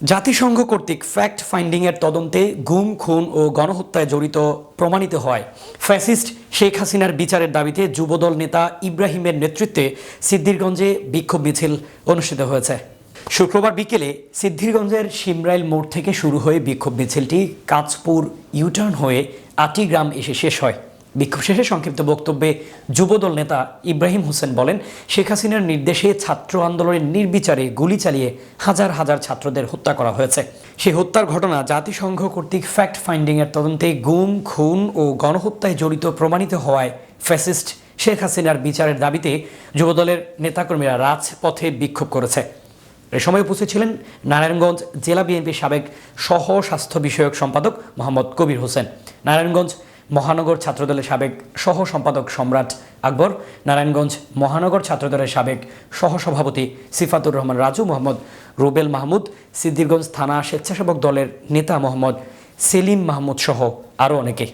জাতিসংঘ কর্তৃক ফ্যাক্ট ফাইন্ডিংয়ের তদন্তে গুম, খুন ও গণহত্যায় জড়িত প্রমাণিত হয় ফ্যাসিস্ট শেখ হাসিনার বিচারের দাবিতে যুবদল নেতা ইব্রাহিমের নেতৃত্বে সিদ্ধিরগঞ্জে বিক্ষোভ মিছিল অনুষ্ঠিত হয়েছে। শুক্রবার বিকেলে সিদ্ধিরগঞ্জের শিমরাইল মোড় থেকে শুরু হয়ে বিক্ষোভ মিছিলটি কাঁচপুর ইউটার্ন হয়ে আটিগ্রাম এসে শেষ হয়। বিক্ষোভ শেষে সংক্ষিপ্ত বক্তব্যে যুবদল নেতা ইব্রাহিম হোসেন বলেন, শেখ হাসিনার নির্দেশে ছাত্র আন্দোলনের নির্বিচারে গুলি চালিয়ে হাজার হাজার ছাত্রদের হত্যা করা হয়েছে। সেই হত্যার ঘটনা জাতিসংঘ কর্তৃক ফ্যাক্ট ফাইন্ডিংয়ের তদন্তে গুম, খুন ও গণহত্যায় জড়িত প্রমাণিত হওয়ায় ফ্যাসিস্ট শেখ হাসিনার বিচারের দাবিতে যুবদলের নেতাকর্মীরা রাজপথে বিক্ষোভ করেছে। এ সময় উপস্থিত ছিলেন নারায়ণগঞ্জ জেলা বিএনপির সাবেক সহ স্বাস্থ্য বিষয়ক সম্পাদক মোহাম্মদ কবির হোসেন, নারায়ণগঞ্জ মহানগর ছাত্রদলের সাবেক সহ সম্পাদক সম্রাট আকবর, নারায়ণগঞ্জ মহানগর ছাত্রদলের সাবেক সহসভাপতি সিফাতুর রহমান রাজু, মোহাম্মদ রুবেল মাহমুদ, সিদ্ধিরগঞ্জ থানা স্বেচ্ছাসেবক দলের নেতা মোহাম্মদ সেলিম মাহমুদ সহ আরও অনেকে।